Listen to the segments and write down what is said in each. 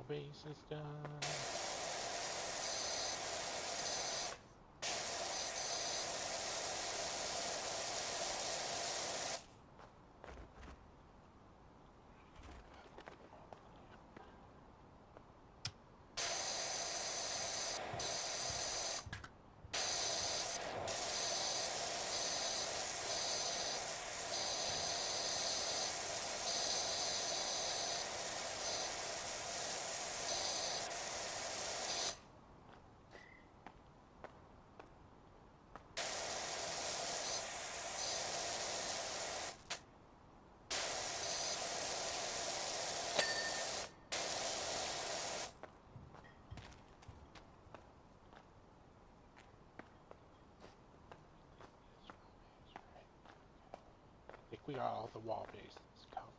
base is done. I think we got all the wall bases covered.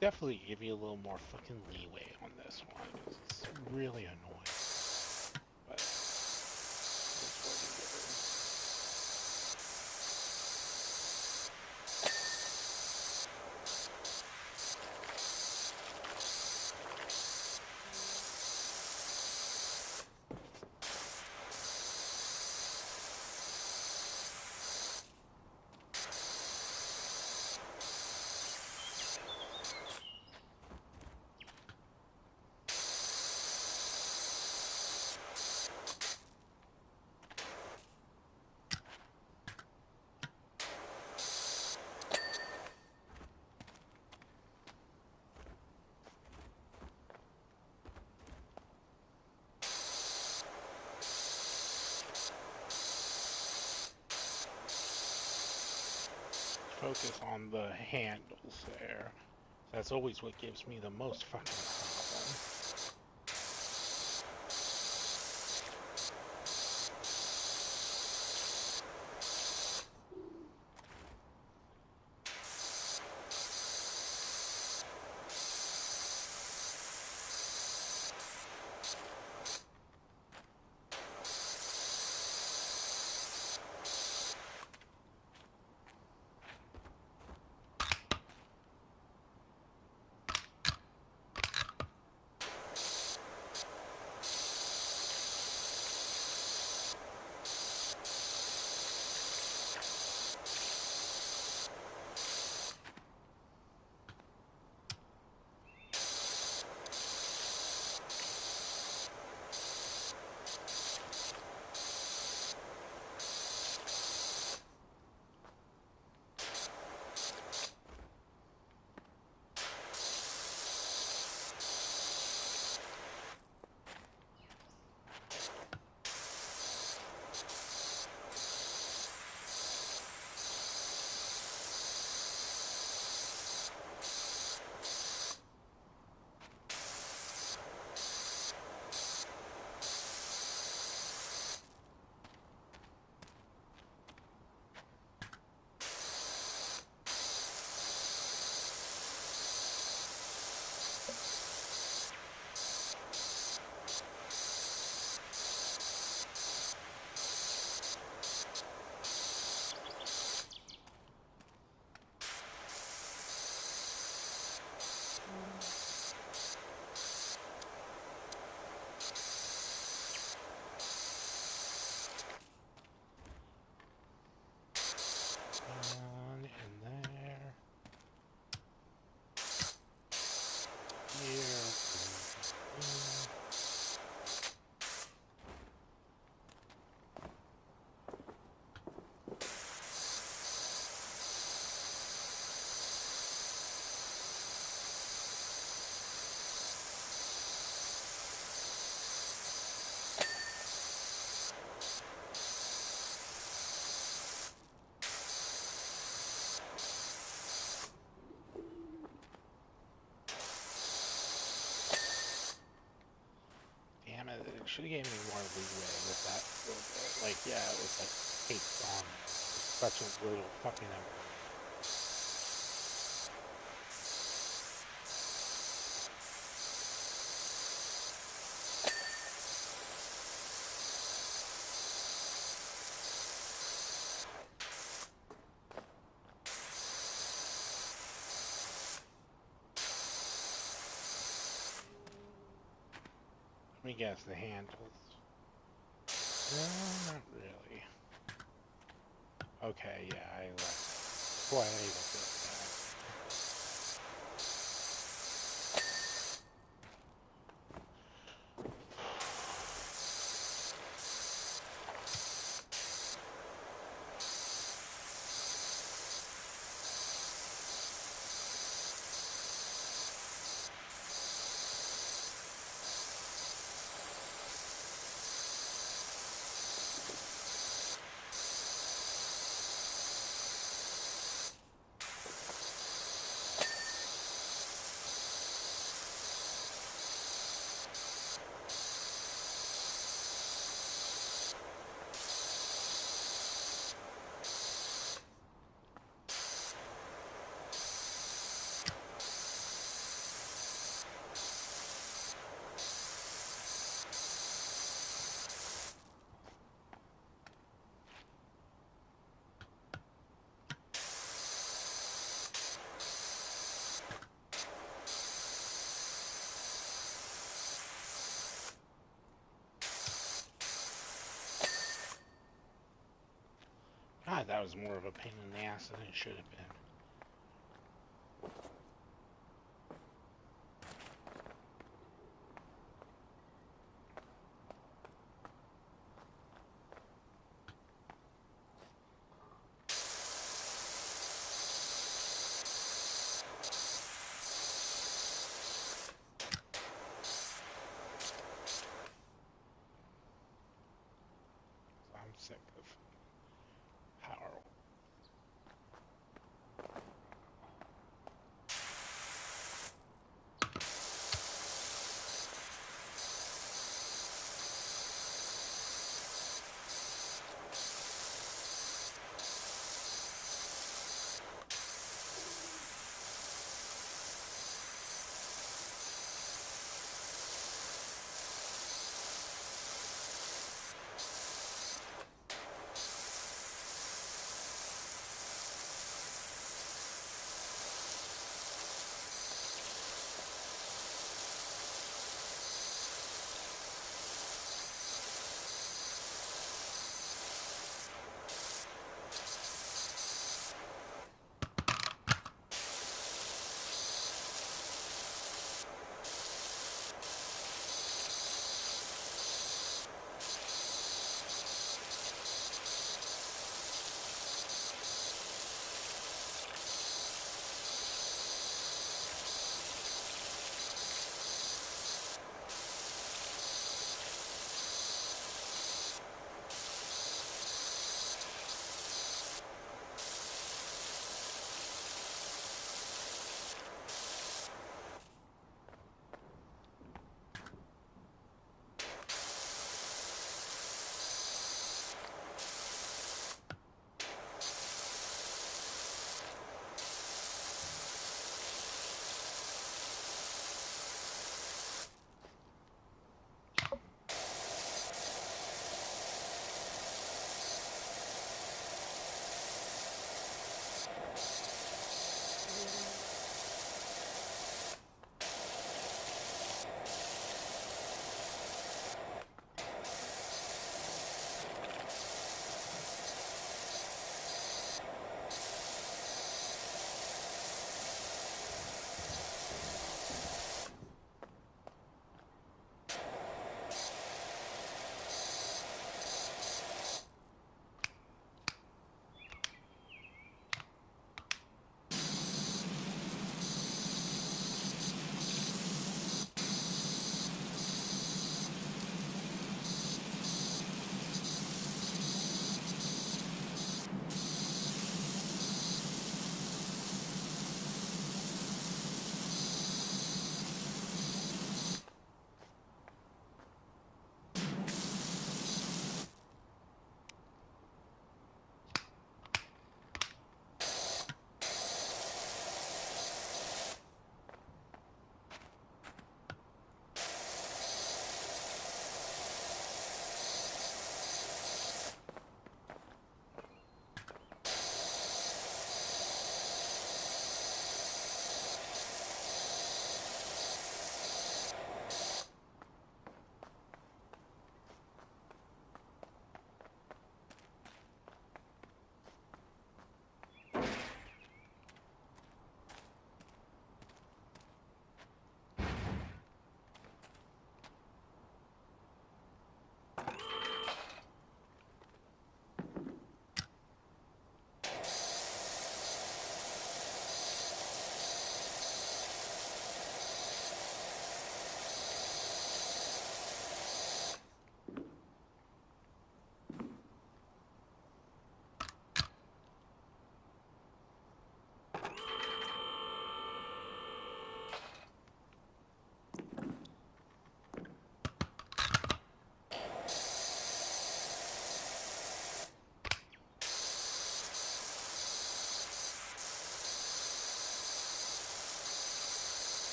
definitely give you a little more fucking leeway on this one, 'cause it's really annoying. But it's what it is. Focus on the handles there. That's always what gives me the most fucking problem. On in there. Here. Damn it, it should have gave me more leeway with that little bit. Like, yeah, it was like taped on there. Such a little fucking let me guess, the handles. No, not really. Okay, yeah, I left quite a bit back. God, that was more of a pain in the ass than it should have been. I'm sick of power.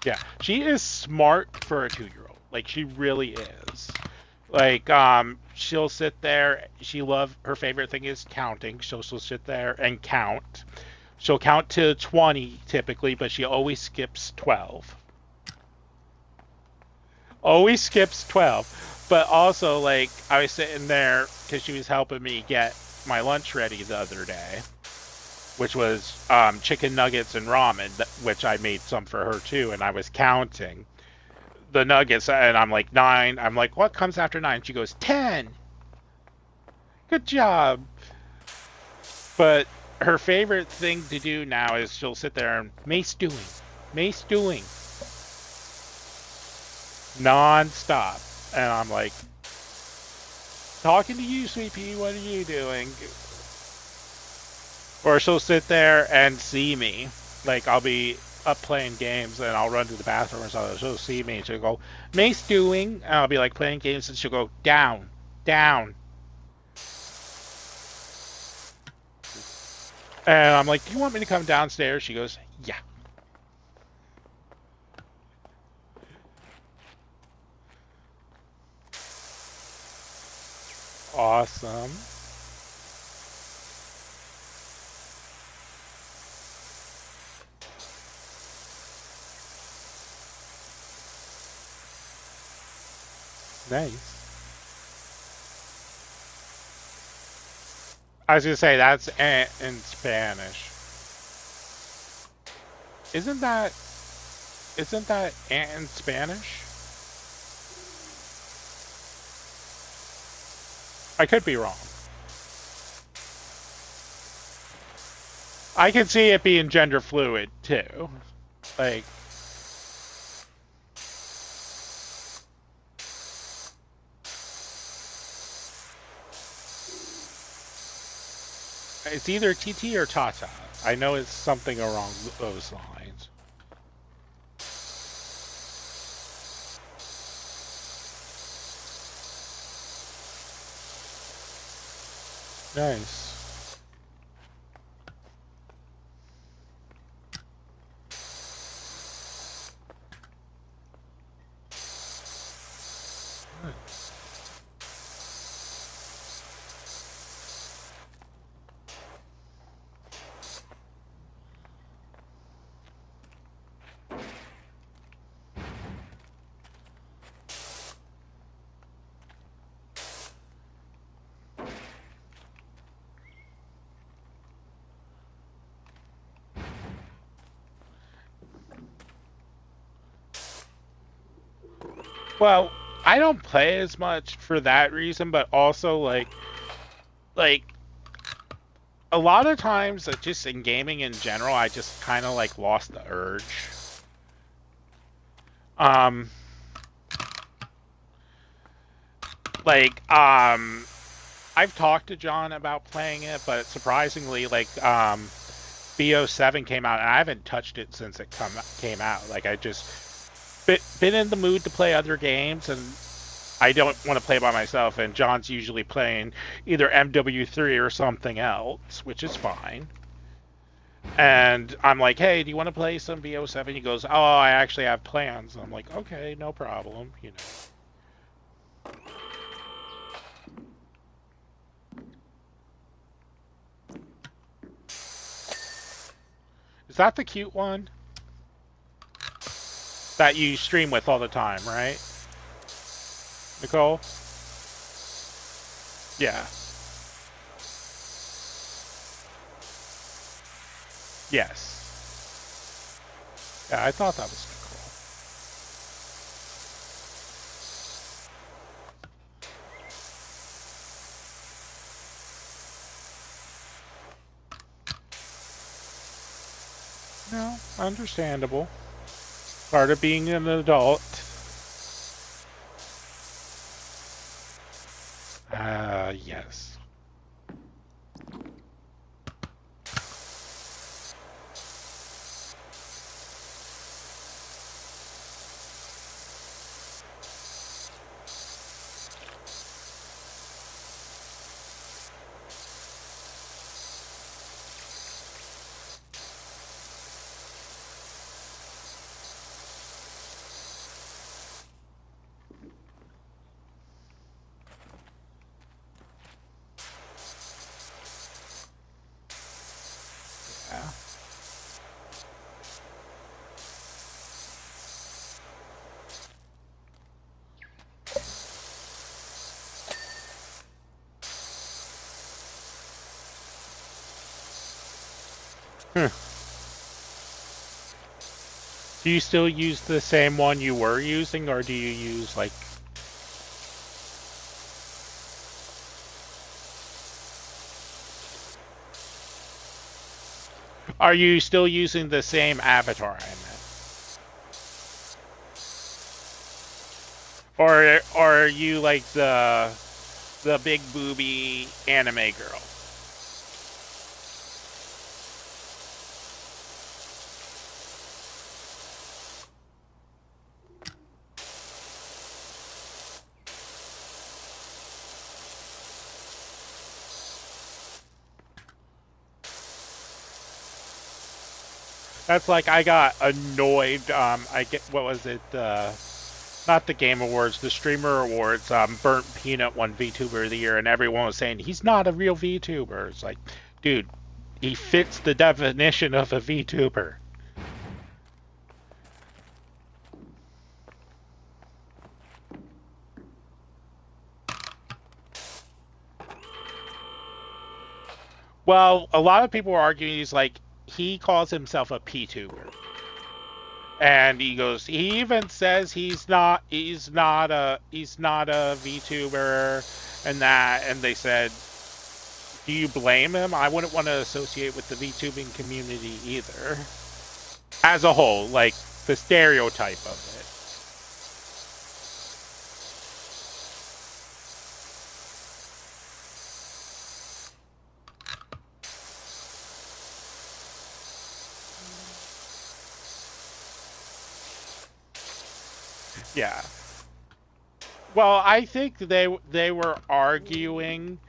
Yeah, she is smart for a 2-year-old. Like, she really is. Like, she'll sit there. Her favorite thing is counting. She'll sit there and count. She'll count to 20 typically, but she always skips 12. Always skips 12. But also, like, I was sitting there because she was helping me get my lunch ready the other day, which was chicken nuggets and ramen, which I made some for her too, and I was counting the nuggets, and I'm like, 9. I'm like, what comes after 9? She goes, 10. Good job. But her favorite thing to do now is she'll sit there and Mace doing non-stop. And I'm like, talking to you, Sweet Pea, what are you doing? Or she'll sit there and see me. Like, I'll be up playing games and I'll run to the bathroom or something. She'll see me and she'll go, Mace doing? And I'll be like playing games and she'll go, down, down. And I'm like, do you want me to come downstairs? She goes, yeah. Awesome. Nice. I was gonna say that's aunt in Spanish. Isn't that aunt in Spanish? I could be wrong. I can see it being gender fluid too. Like, it's either TT or Tata. I know it's something along those lines. Nice. Well, I don't play as much for that reason, but also like a lot of times just in gaming in general, I just kind of like lost the urge. Like I've talked to John about playing it, but surprisingly, like BO7 came out, and I haven't touched it since it came out. Like, I just been in the mood to play other games, and I don't want to play by myself. And John's usually playing either MW3 or something else, which is fine. And I'm like, hey, do you want to play some BO7? He goes, oh, I actually have plans. I'm like, okay, no problem, you know. Is that the cute one? That you stream with all the time, right? Nicole? Yeah. Yes. Yeah, I thought that was Nicole. No, understandable. Part of being an adult. Yes. Huh. Do you still use the same one you were using, or do you use like? Are you still using the same avatar? I meant, or are you like the big booby anime girl? That's like I got annoyed. I get what was it? Not the Game Awards, the Streamer Awards. Burnt Peanut won VTuber of the Year, and everyone was saying he's not a real VTuber. It's like, dude, he fits the definition of a VTuber. Well, a lot of people are arguing he's like he calls himself a PTuber. And he goes, he even says he's not a VTuber and that, and they said, do you blame him? I wouldn't want to associate with the VTubing community either. As a whole, like the stereotype of it. Yeah. Well, I think they were arguing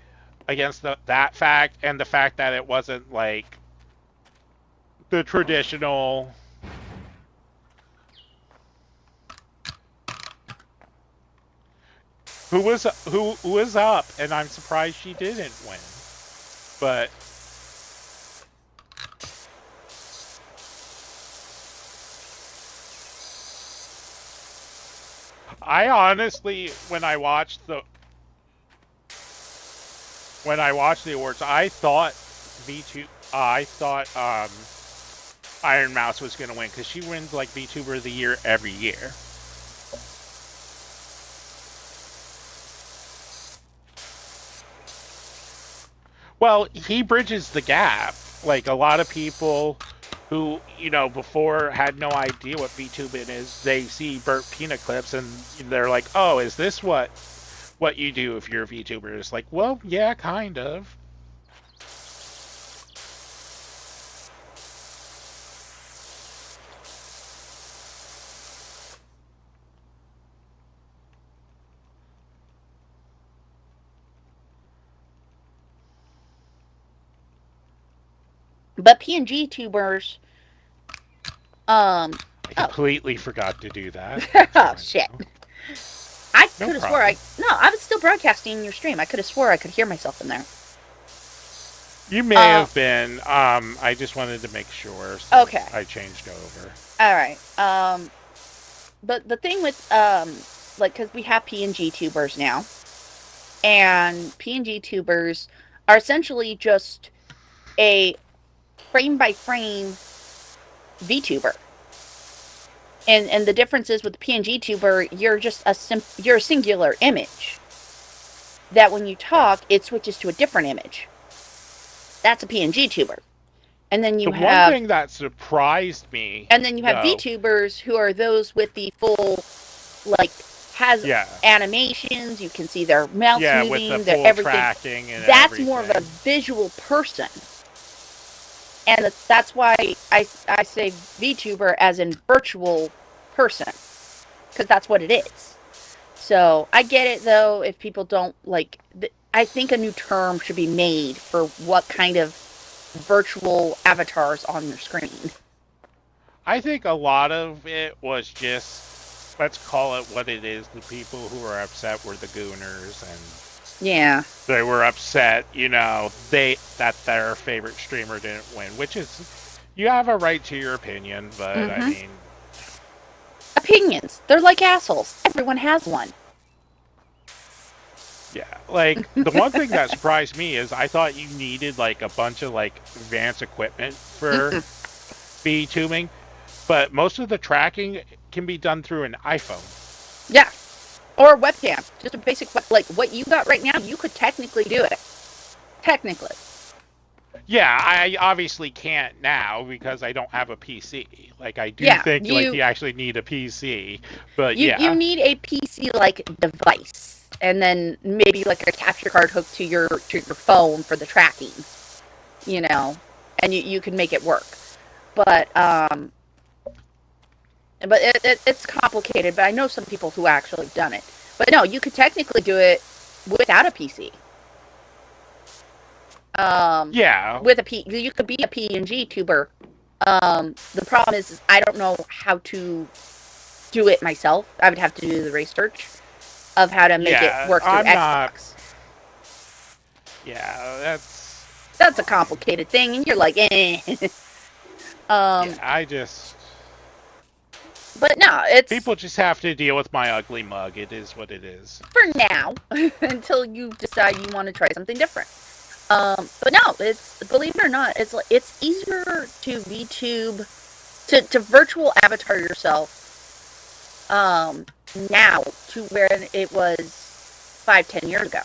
against that fact and the fact that it wasn't like the traditional. Who was up, and I'm surprised she didn't win. But I honestly, when I watched the awards, I thought V2, I thought Iron Mouse was gonna win because she wins like VTuber of the Year every year. Well, he bridges the gap. Like a lot of people who, before had no idea what VTubing is, they see Burnt Peanut clips and they're like, "Oh, is this what you do if you're a VTuber?" It's like, "Well, yeah, kind of." But PNG tubers, um, I oh, completely forgot to do that. Thanks for oh reminding shit. me. I No could have swore problem. no, I was still broadcasting your stream. I could have swore I could hear myself in there. You may Uh, have been. I just wanted to make sure, so okay. I changed over. Alright. But the thing with, like, because we have PNG tubers now, and PNG tubers are essentially just a frame by frame VTuber. And the difference is with the PNG tuber, you're just you're a singular image. That when you Yeah. talk, it switches to a different image. That's a PNG tuber. And then The you one have thing that surprised me, though, VTubers who are those with the full, like, has yeah, animations, you can see their mouths yeah, with the moving, their full everything. tracking and That's more of a everything. visual person. And that's why I say VTuber as in virtual person, because that's what it is. So I get it though if people don't like. I think a new term should be made for what kind of virtual avatars on your screen. I think a lot of it was just, let's call it what it is. The people who were upset were the Gooners, and Yeah. they were upset, that their favorite streamer didn't win, which is, you have a right to your opinion, but I Mm-hmm. mean, Opinions. They're like assholes. Everyone has one. yeah, Like, the one thing that surprised me is I thought you needed like a bunch of like advanced equipment for Mm-mm. bee tubing, but most of the tracking can be done through an iPhone. Yeah. Or a webcam. Just a basic, like what you got right now, you could technically do it. Technically. Yeah, I obviously can't now because I don't have a PC. Like, I do Yeah. think like You you actually need a PC, but you yeah, need a PC like device, and then maybe like a capture card hooked to your phone for the tracking. You know, and you can make it work. But it's complicated. But I know some people who actually done it. But no, you could technically do it without a PC. Um, yeah, with a P, you could be a PNG tuber. The problem is I don't know how to do it myself. I would have to do the research of how to make it yeah. work through I'm not. Xbox. Yeah, that's That's a fine. complicated thing, and you're like, eh. Yeah, um, I just but no, it's people just have to deal with my ugly mug. It is what it is. for now until you decide you want to try something different. But no, it's believe it or not, it's easier to VTube to virtual avatar yourself now to where it was 5-10 years ago.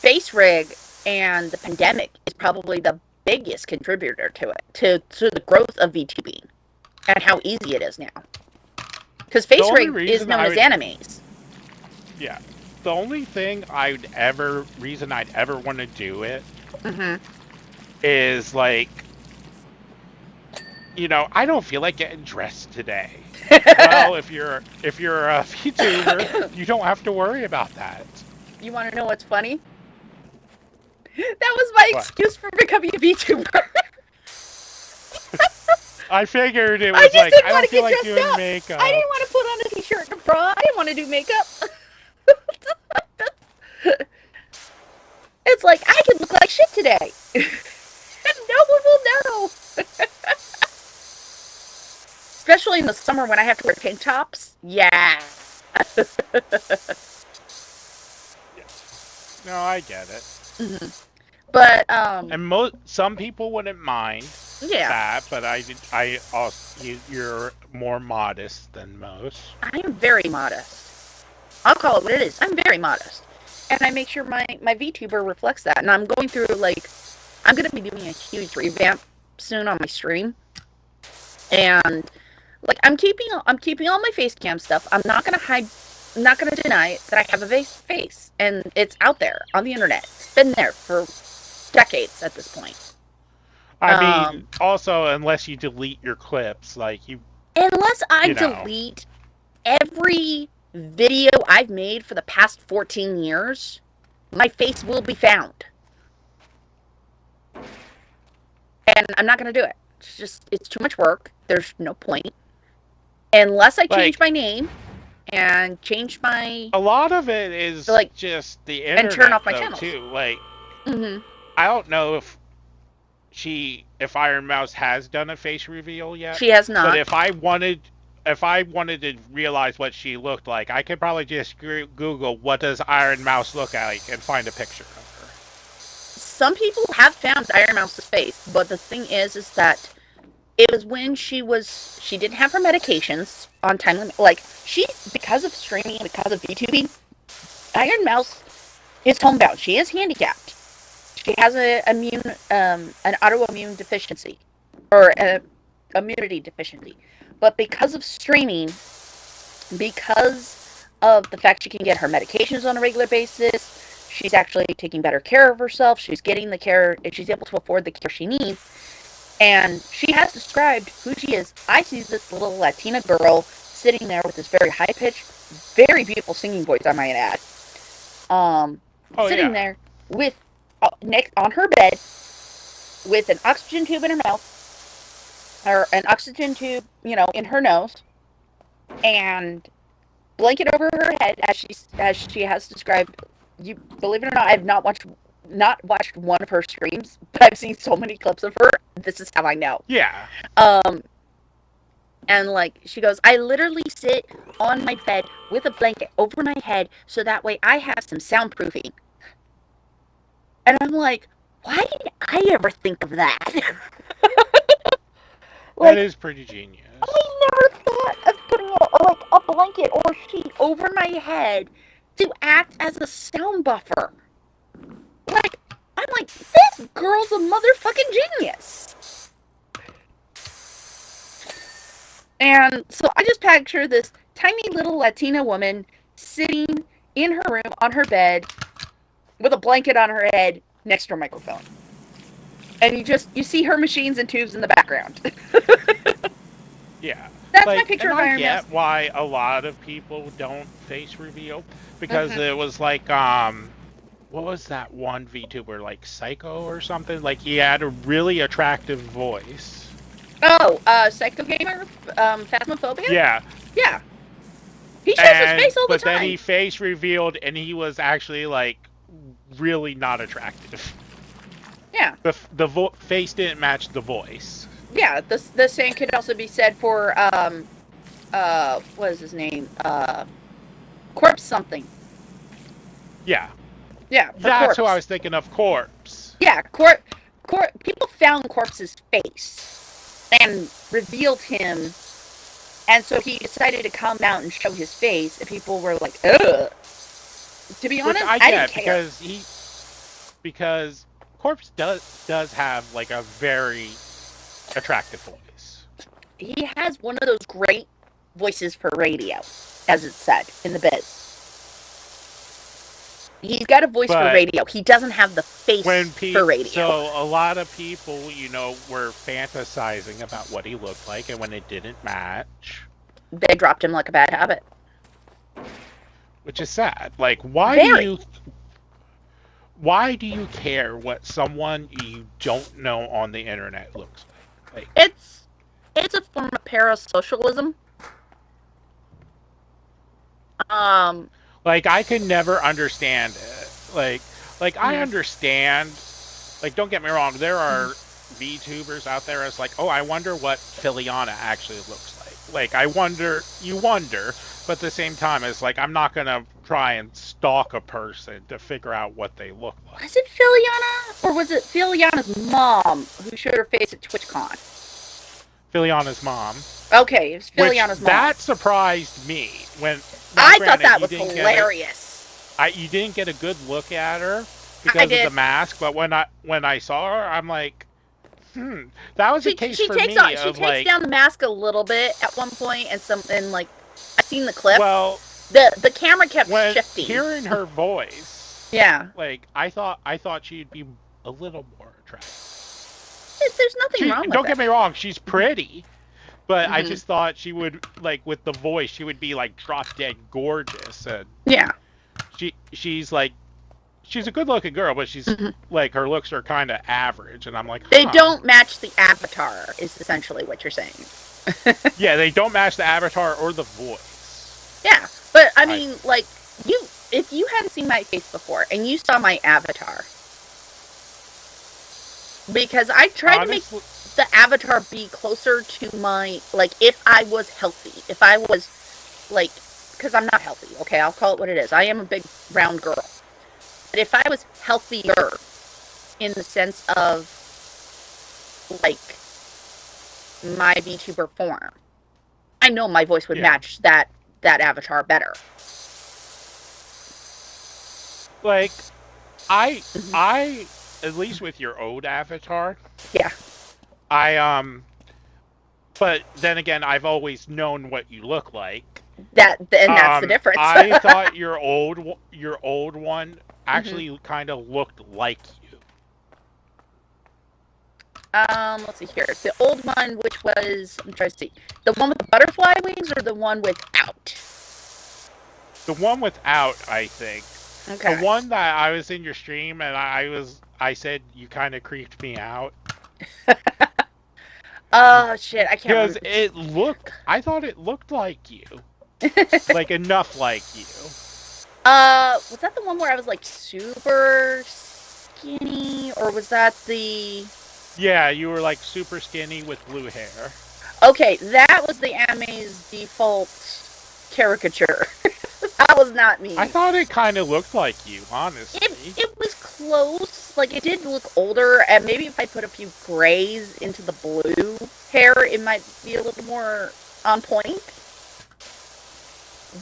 Face rig and the pandemic is probably the biggest contributor to it to the growth of VTubing and how easy it is now. Because The face only rig is reason known I as would, animes. yeah, the only thing reason I'd ever want to do it Mm-hmm. is like, I don't feel like getting dressed today. Well, if you're a VTuber, you don't have to worry about that. You want to know what's funny? That was my What? excuse for becoming a VTuber. I figured it I was just like didn't I want don't to feel get like dressed doing up. I makeup. didn't want to put on a t-shirt and a bra. I didn't want to do makeup. It's like I could look like shit today. And no one will know. Especially in the summer when I have to wear tank tops. Yeah. Yes. No, I get it. Mm-hmm. But And some people wouldn't mind yeah, that, but I also you're more modest than most. I am very modest. I'll call it what it is. I'm very modest. And I make sure my VTuber reflects that. And I'm going through like I'm gonna be doing a huge revamp soon on my stream. And like I'm keeping all my face cam stuff. I'm not gonna deny that I have a face. And it's out there on the internet. It's been there for decades at this point. I mean, Um also unless you delete your clips, like Unless I you know, delete every video I've made for the past 14 years, my face will be found. And I'm not going to do it. It's too much work. There's no point. Unless I change like my name and change my, a lot of it is like, just the and turn internet off my though channels. too. Like Mm-hmm. I don't know if Iron Mouse has done a face reveal yet, She has but not. if I wanted to realize what she looked like, I could probably just Google what does Iron Mouse look like and find a picture of her. Some people have found Iron Mouse's face, but the thing is that it was when she didn't have her medications on time limit. Like, because of streaming and because of YouTubing, Iron Mouse is homebound. She is handicapped. She has an autoimmune deficiency or an immunity deficiency. But because of streaming, because of the fact she can get her medications on a regular basis, she's actually taking better care of herself. She's getting the care, and she's able to afford the care she needs. And she has described who she is. I see this little Latina girl sitting there with this very high pitched, very beautiful singing voice, I might add. Oh Sitting yeah. there with next on her bed with an oxygen tube in her mouth or an oxygen tube, in her nose, and blanket over her head as she has described. You believe it or not, I've not watched one of her streams, but I've seen so many clips of her. This is how I know. Yeah. Um, And like she goes, I literally sit on my bed with a blanket over my head so that way I have some soundproofing. And I'm like, why did I ever think of that? That Like, is pretty genius. I never thought of putting a blanket or a sheet over my head to act as a sound buffer. Like, I'm like, this girl's a motherfucking genius. And so I just picture this tiny little Latina woman sitting in her room on her bed with a blanket on her head next to her microphone. And you see her machines and tubes in the background. Yeah. That's my Like, picture and of I Iron get Mask. why a lot of people don't face reveal because Mm-hmm. it was like what was that one VTuber, like Psycho or something? Like he had a really attractive voice. Oh, Psycho Gamer, Phasmophobia? Yeah. Yeah. He shows his And face all the but then he time. face revealed and he was actually like really not attractive. Yeah. The face didn't match the voice. Yeah, the same could also be said for what is his name? Corpse something. Yeah. Yeah, for That's who I Corpse. was thinking of, Corpse. Yeah, people found Corpse's face and revealed him, and so he decided to come out and show his face, and people were like, ugh. To be Which honest, I I didn't get care. because Corpse does have like a very attractive voice. He has one of those great voices for radio, as it's said in the biz. He's got a voice for But radio. He doesn't have the face for radio. so a lot of people, were fantasizing about what he looked like, and when it didn't match, They dropped him like a bad habit. which is sad. Like, Very. why do you care what someone you don't know on the internet looks like? It's a form of parasocialism. Um, Like I could never understand it. Like I yeah. understand. Like don't get me wrong, there are VTubers out there as like, oh, I wonder what Filiana actually looks like. Like you wonder, but at the same time, it's like I'm not gonna try and stalk a person to figure out what they look like. Was it Filiana? Or was it Filiana's mom who showed her face at TwitchCon? Filiana's mom, Okay, it was which Filiana's mom. that surprised me when. Now, I thought granted, that was hilarious. You didn't get a good look at her I because of the did. mask, but when I saw her, I'm like, that was a case for me She of takes like, down the mask a little bit at one point, and like I've seen the clip. well, The camera kept when shifting. hearing her voice, Yeah, like I thought she'd be a little more attractive. there's nothing wrong with Don't it. get me wrong, she's pretty, but I Mhm. just thought she would like with the voice, she would be like drop dead gorgeous, and Yeah. she's like. She's a good-looking girl, but she's Mhm. like her looks are kind of average, and I'm like, They don't match the avatar, is essentially what you're saying. Yeah, they don't match the avatar or the voice. Yeah, but I mean, like if you hadn't seen my face before and you saw my avatar, because I tried to make the avatar be closer to my, like, if I was healthy, if I was like, because I'm not healthy. Okay, I'll call it what it is. I am a big round girl. But if I was healthier in the sense of like my VTuber form, I know my voice would match that avatar better. Like I at least with your old avatar. Yeah. But then again, I've always known what you look like. That's the difference. I thought your old one actually kind of looked like you. Let's see here. The old one, which was, I'm trying to see, the one with the butterfly wings or the one without? The one without, I think. Okay. The one that I was in your stream and I said you kind of creeped me out. Oh shit, I can't remember. I thought it looked like you. Like enough like you. Was that the one where I was like super skinny, or was that the... Yeah, you were like super skinny with blue hair. Okay, that was the anime's default caricature. That was not I me. thought it kind of looked like you, It honestly. it was close. Like it did look older, and maybe if I put a few grays into the blue hair, it might be a little more on point.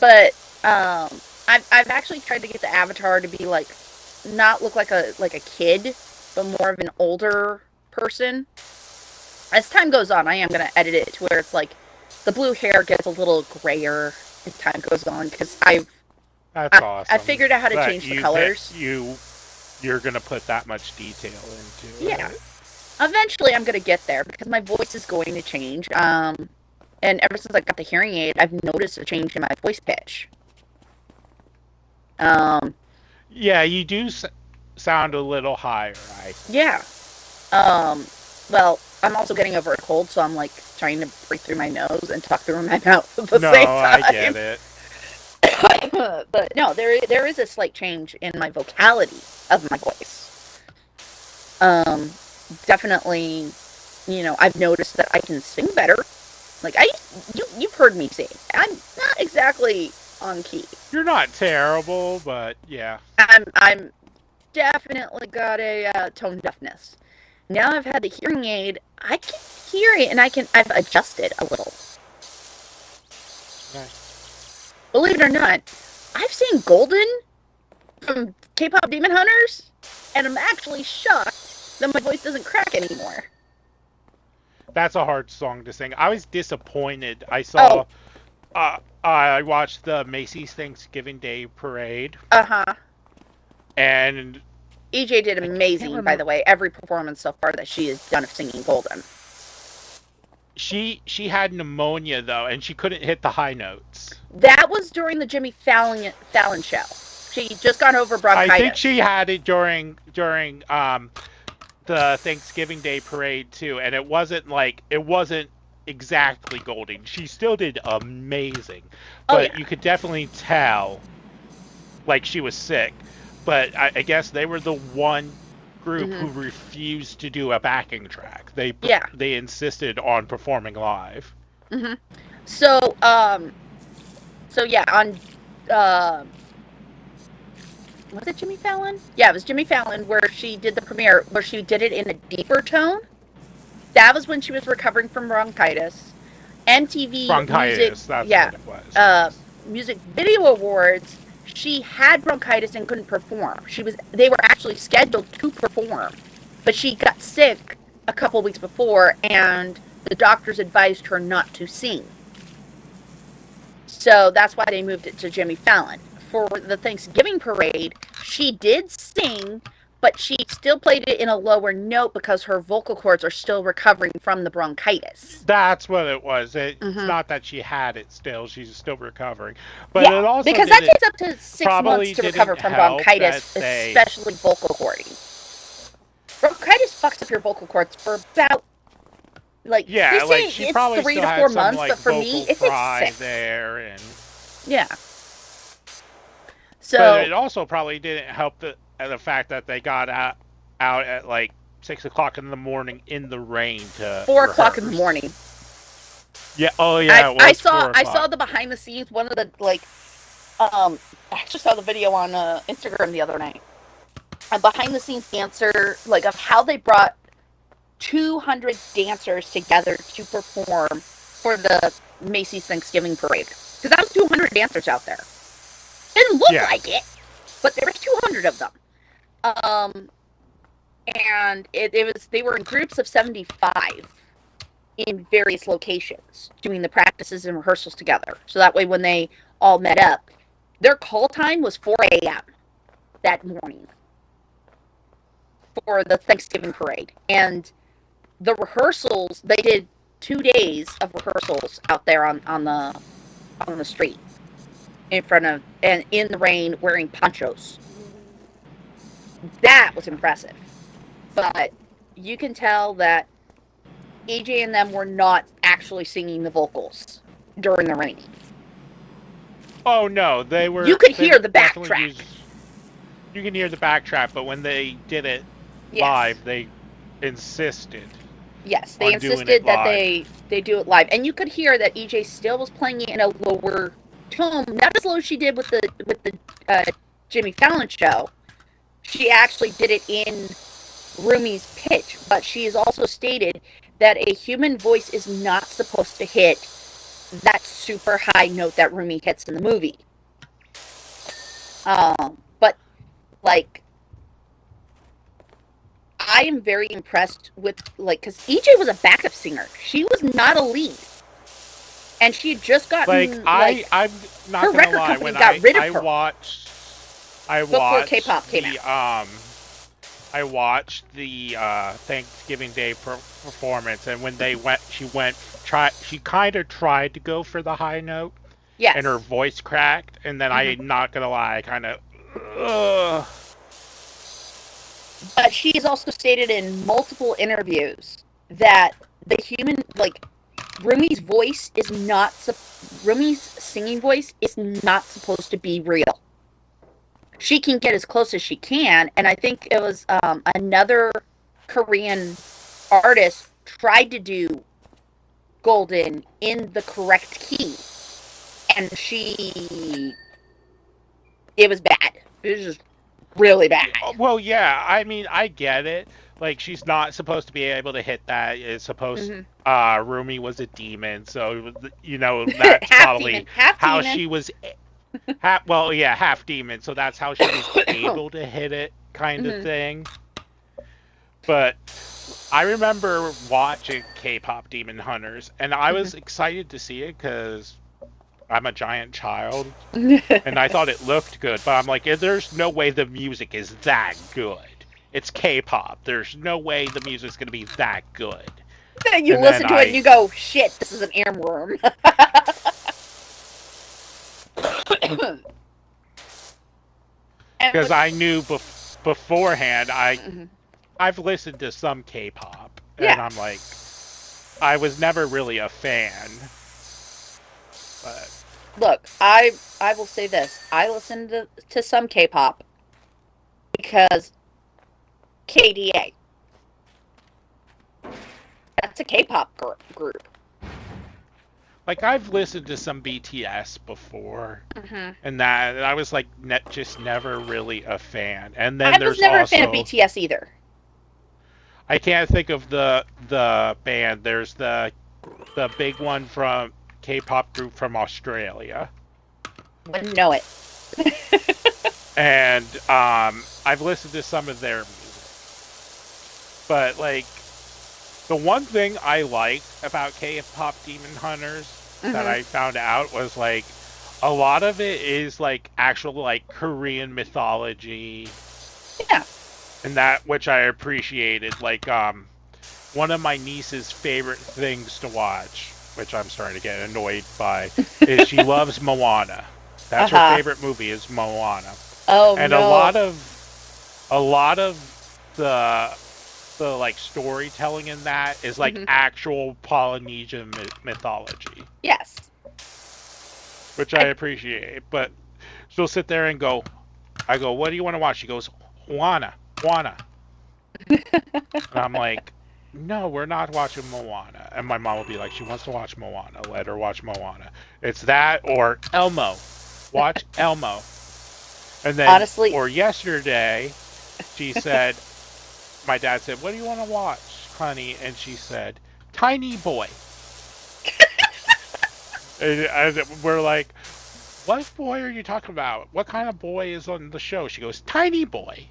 But I've actually tried to get the avatar to be like not look like a kid, but more of an older person. As time goes on, I am gonna edit it to where it's like the blue hair gets a little grayer as time goes on because That's I awesome. figured out how to But change the colors. you're gonna put that much detail into Yeah, it. eventually I'm gonna get there because my voice is going to change. And ever since I got the hearing aid, I've noticed a change in my voice pitch. Um, Yeah, you do sound a little higher. I yeah. Um, well, I'm also getting over a cold, so I'm like trying to breathe through my nose and talk through my mouth at the no, same I get time. it. But no, there is a slight change in my vocality of my voice. Um, Definitely, I've noticed that I can sing better. Like you've heard me sing. I'm not exactly on key. You're not terrible, but yeah. I'm definitely got a tone deafness. Now I've had the hearing aid, I can hear it, and I've adjusted a little. Okay. Believe it or not, I've seen Golden from K-pop Demon Hunters, and I'm actually shocked that my voice doesn't crack anymore. That's a hard song to sing. I was disappointed. Oh, I watched the Macy's Thanksgiving Day Parade, uh-huh. and EJ did I can't amazing, by remember. the way. Every performance so far that she has done of singing Golden. She had pneumonia though, and she couldn't hit the high notes. That was during the Jimmy Fallon show. She just got over I think she bronchitis. had it during the Thanksgiving Day Parade too, and it wasn't exactly golden. She still did amazing, Oh but yeah. you could definitely tell like she was sick. But I guess they were the one group Hmm. who refused to do a backing track. Yeah. They insisted on performing live. Hmm. So so yeah, on uh was it Jimmy Fallon? Yeah, it was Jimmy Fallon where she did the premiere where she did it in a deeper tone. That was when she was recovering from bronchitis. MTV Music, Bronchitis, that's yeah, what it was. uh, Yes. Music Video Awards. She had bronchitis and couldn't perform. They were actually scheduled to perform, but she got sick a couple weeks before, and the doctors advised her not to sing. So that's why they moved it to Jimmy Fallon. For the Thanksgiving parade, she did sing, but she still played it in a lower note because her vocal cords are still recovering from the bronchitis. That's what it was. It's Mm-hmm. not that she had it still; she's still recovering. But Yeah, it also because that didn't takes up to 6 months probably to recover didn't from help that bronchitis, they. especially vocal cording. Bronchitis fucks up your vocal cords for about, like, they Yeah, say like she it's probably three still to had four some months, like but for me, vocal it takes fry 6. there, and Yeah. but So, it also probably didn't help the fact that they got out at like 6 o'clock in the morning in the rain to 4 o'clock in the rehearse. morning. Yeah. Oh I yeah, it I was saw four I saw o'clock. the behind the scenes. One of the I actually saw the video on Instagram the other night. A behind the scenes dancer of how they brought 200 dancers together to perform for the Macy's Thanksgiving parade. Because that was 200 dancers out there. Didn't look Yeah. like it, but there was 200 of them. Um, and it was they were in groups of 75 in various locations doing the practices and rehearsals together. So that way, when they all met up, their call time was 4 a.m. that morning for the Thanksgiving parade. And the rehearsals, they did 2 days of rehearsals out there on the street in front of and in the rain wearing ponchos. That was impressive. But you can tell that AJ and them were not actually singing the vocals during the raining. Oh no, You could they hear the definitely backtrack. use. You can hear the backtrack, but when they did it Yes. live, they insisted. Yes, they on doing it insisted that live. they do it live, and you could hear that EJ still was playing it in a lower tone, not as low as she did with the Jimmy Fallon show. She actually did it in Rumi's pitch, but she has also stated that a human voice is not supposed to hit that super high note that Rumi hits in the movie. But like, I am very impressed with because EJ was a backup singer. She was not a lead, and she had just Like gotten I'm not her gonna record lie, company when got rid of I her before watched K-pop came the out. Thanksgiving Day performance, and when she kind of tried to go for the high note, and her Yes. voice cracked, and then Hmm. I'm not gonna lie, I kind of, ugh. But she has also stated in multiple interviews that the human Rumi's voice is not Rumi's singing voice is not supposed to be real. She can get as close as she can, and I think it was another Korean artist tried to do Golden in the correct key, and it was bad. It was just really bad. Well, yeah, I mean, I get it. Like, she's not supposed to be able to hit that. It's supposed, Mm-hmm. Rumi was a demon, so, that's Half probably demon, half how demon. she was, well, yeah, half demon, so that's how she was able to hit it, kind of Mm-hmm. thing. But I remember watching K-pop Demon Hunters, and I was excited to see it because I'm a giant child, and I thought it looked good, but I'm like, there's no way the music is that good. It's K-pop. There's no way the music's gonna be that good. Then you And then listen to it and you go, "Shit, this is an earworm." And because with, I knew beforehand, mhm. I've listened to some K-pop, and Yeah, I'm like, I was never really a fan, but look, I will say this: I listen to some K-pop because KDA, that's a K-pop group. like I've listened to some BTS before, Mm-hmm. and that and I was like, just never really a fan. And then I was there's never a fan of also, BTS either. I can't think of the band. There's the big one from K-pop group from Australia, Wouldn't know it. and I've listened to some of their music, but like the one thing I liked about K-pop Demon Hunters that Mm-hmm. I found out was like a lot of it is like actual like Korean mythology, Yeah. and that which I appreciated. Like one of my niece's favorite things to watch, which I'm starting to get annoyed by, is she loves Moana. Uh That's her huh. favorite movie is Moana. Oh And no. a lot of the like storytelling in that is like Mm-hmm. actual Polynesian mythology, Yes. which I I. appreciate. But she'll sit there and go, I go, what do you want to watch? She goes, Juana, Juana. And I'm like, no, we're not watching Moana. And my mom will be like, she wants to watch Moana. Let her watch Moana. It's that or Elmo. Watch Elmo. And then, Honestly. or yesterday, she said, my dad said, what do you want to watch, honey? And she said, Tiny Boy. And we're like, what boy are you talking about? What kind of boy is on the show? She goes, Tiny Boy.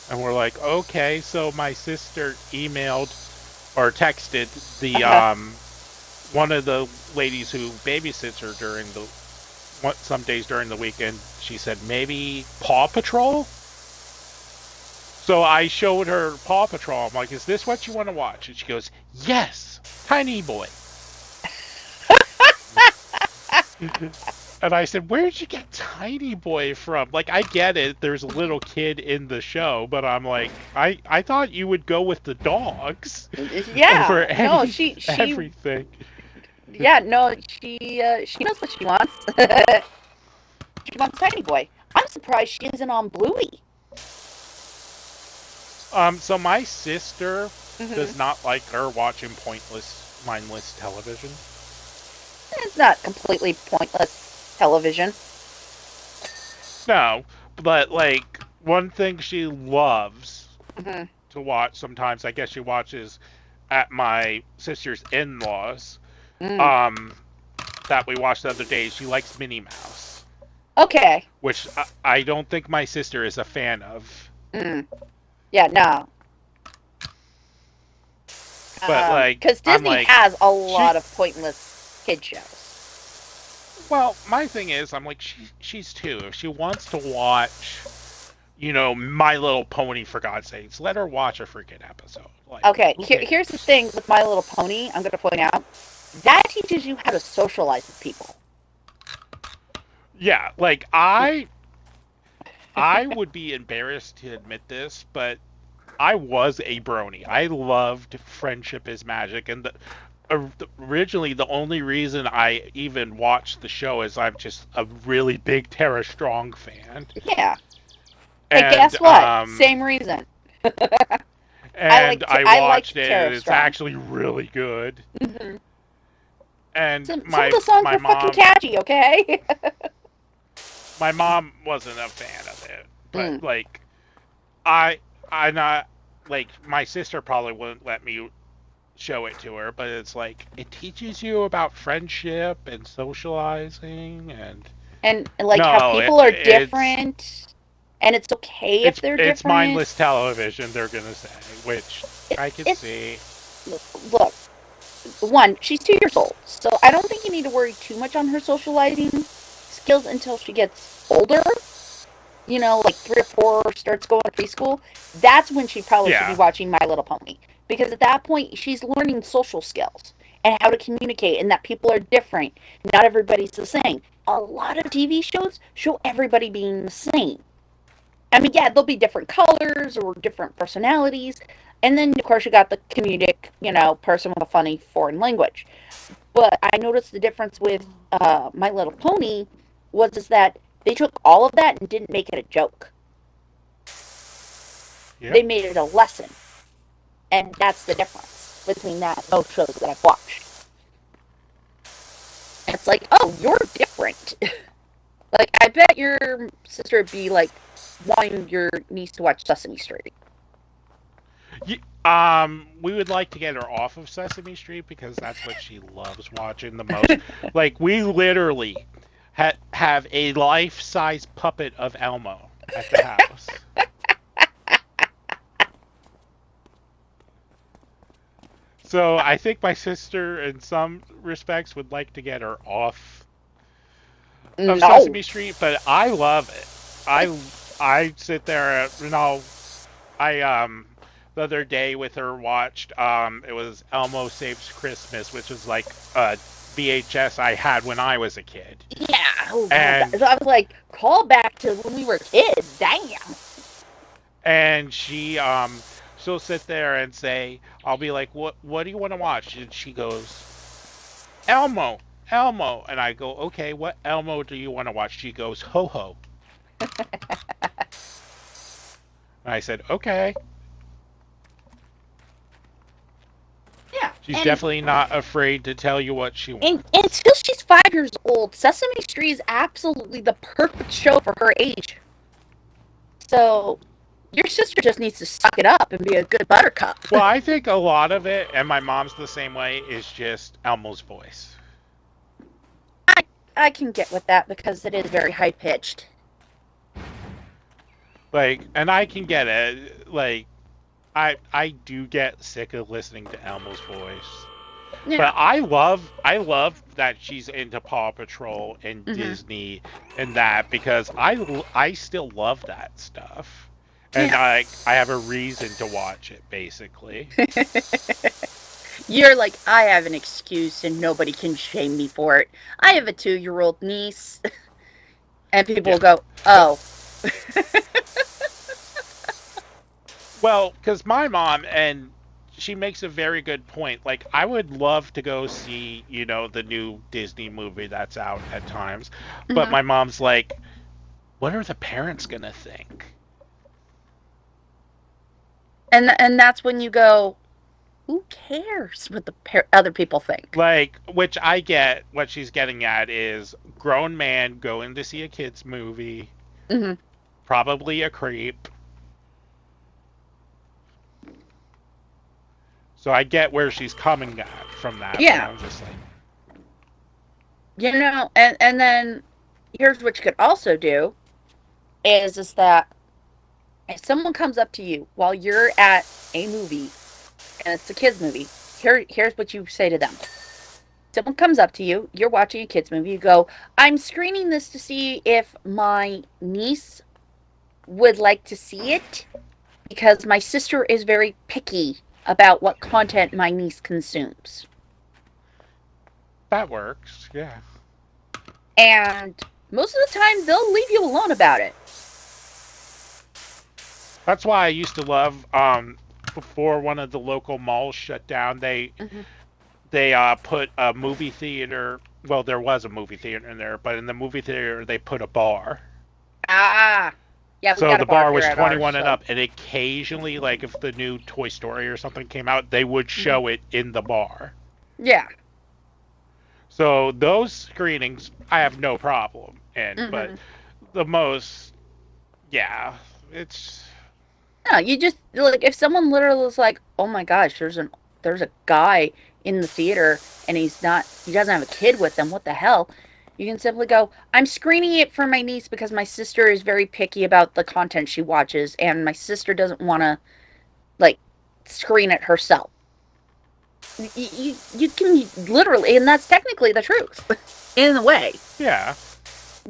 And we're like, okay. So my sister emailed or texted the Uh-huh. one of the ladies who babysits her during the some days during the weekend. She said maybe Paw Patrol. So I showed her Paw Patrol. I'm like, is this what you want to watch? And she goes, yes, Tiny Boy. And I said, where did you get Tiny Boy from? Like, I get it. There's a little kid in the show, but I'm like, I thought you would go with the dogs over Yeah. No, she everything. yeah, no, she knows what she wants. She wants Tiny Boy. I'm surprised she isn't on Bluey. So my sister Hmm. does not like her watching pointless, mindless television. It's not completely pointless television. No, but like one thing she loves Hmm. to watch sometimes, I guess she watches at my sister's in-laws. Mm. Um, that we watched the other day. She likes Minnie Mouse, Okay. which I don't think my sister is a fan of. Mm. Yeah, no. But like, Because I'm Disney like, has a she. lot of pointless kid shows. Well, my thing is, I'm like, she's two. If she wants to watch, My Little Pony, for God's sakes, let her watch a freaking episode. Like, Okay, who here's the cares? thing with My Little Pony. I'm going to point out that teaches you how to socialize with people. Yeah, like I would be embarrassed to admit this, but I was a brony. I loved Friendship is Magic, and originally the only reason I even watched the show is I'm just a really big Tara Strong fan, Yeah. Hey, and guess what? Same reason. I I liked watched it, and Tara it's Strong. actually really good. Hmm. And Some of the songs my were fucking mom catchy. Okay. my mom wasn't a fan of it, but Mm. like I I not like my sister probably wouldn't let me show it to her, but it's like it teaches you about friendship and socializing and And like how no, people are it's different, and it's okay if they're it's different. mindless television, they're gonna say, which I could It's see. look. One, she's 2 years old, so I don't think you need to worry too much on her socializing skills until she gets older. Like 3 or 4, starts going to preschool. That's when she probably should be Yeah, watching My Little Pony, because at that point she's learning social skills and how to communicate, and that people are different. Not everybody's the same. A lot of TV shows show everybody being the same. I mean, yeah, there'll be different colors or different personalities, and then of course you got the comedic, person with a funny foreign language. But I noticed the difference with My Little Pony was is that they took all of that and didn't make it a joke. yep. They made it a lesson, and that's the difference between that and most shows that I've watched. It's like, oh, you're different. Like, I bet your sister would be like wanting your niece to watch Sesame Street. We would like to get her off of Sesame Street because that's what she loves watching the most. Like we literally have a life-size puppet of Elmo at the house. So I think my sister, in some respects, would like to get her off of No. Sesame Street, but I love it. I sit there, I the other day with her watched it was Elmo Saves Christmas, which is like a VHS I had when I was a kid. Yeah. Oh god. And So I was like, call back to when we were kids. Damn. she'll sit there and say, I'll be like, what do you want to watch? And she goes, Elmo, Elmo. And I go, okay, what Elmo do you want to watch? She goes, Ho Ho. And I said, okay. Yeah. She's And definitely not afraid to tell you what she and wants. until she's 5 years old, Sesame Street is absolutely the perfect show for her age. So your sister just needs to suck it up and be a good buttercup. Well, I think a lot of it, and my mom's the same way, is just Elmo's voice. I can get with that because it is very high pitched. Like, and I can get it. Like, I do get sick of listening to Elmo's voice. Yeah. But I love that she's into Paw Patrol and Mm-hmm. Disney and that because I still love that stuff. And Yeah. I have a reason to watch it basically. You're like, I have an excuse and nobody can shame me for it. I have a 2-year-old niece. And people Yeah. will go, But oh. well, cuz my mom and she makes a very good point. Like I would love to go see, the new Disney movie that's out at times. But Mm-hmm. my mom's like, what are the parents going to think? And that's when you go. who cares what the other people think? Like, which I get what she's getting at is grown man going to see a kid's movie, Hmm. probably a creep. So I get where she's coming at from that, but Yeah, I'm just like, and then here's what you could also do is that if someone comes up to you while you're at a movie and it's a kids movie, here's what you say to them. Someone comes up to you, you're watching a kids movie, you go, "I'm screening this to see if my niece would like to see it because my sister is very picky about what content my niece consumes." that works, yeah. And most of the time they'll leave you alone about it. That's why I used to love before one of the local malls shut down, Mm-hmm. they put a movie theater. Well, there was a movie theater in there, but in the movie theater they put a bar. Ah, yeah, we So got a the bar bar here was at ours, 21 and so. up, and occasionally, like if the new Toy Story or something came out, they would Mm-hmm. show it in the bar. Yeah. So those screenings I have no problem in, but Mm-hmm. the most, yeah, it's No, you just like if someone literally is like, "Oh my gosh, there's a guy in the theater and he doesn't have a kid with him. What the hell?" You can simply go, "I'm screening it for my niece because my sister is very picky about the content she watches and my sister doesn't want to like screen it herself." You can literally, and that's technically the truth in a way, yeah,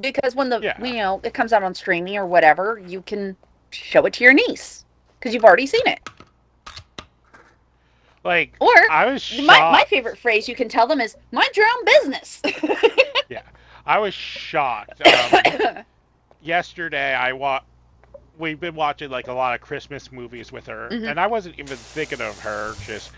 because when the yeah. it comes out on streaming or whatever, you can show it to your niece because you've already seen it. Like Or I was my shocked. favorite phrase you can tell them is "mind your own business." Yeah, I was shocked. Yesterday we've been watching like a lot of Christmas movies with her, Hmm. and I wasn't even thinking of her. Just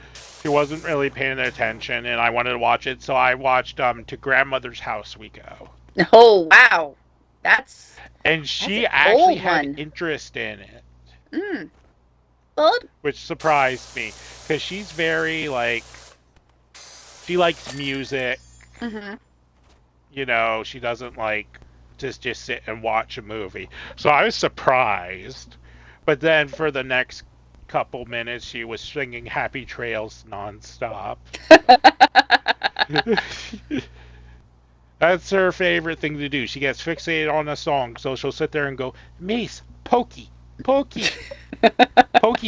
she wasn't really paying attention, and I wanted to watch it, so I watched To Grandmother's House We Go, Oh wow, that's and that's she an actually old had one. interest in it, Mm, old. which surprised me because she's very like she likes music. Hmm. She doesn't like just sit and watch a movie. So I was surprised. But then for the next couple minutes, she was singing Happy Trails nonstop. That's her favorite thing to do. She gets fixated on a song, so she'll sit there and go, Mace, Pokey, Pokey, Pokey.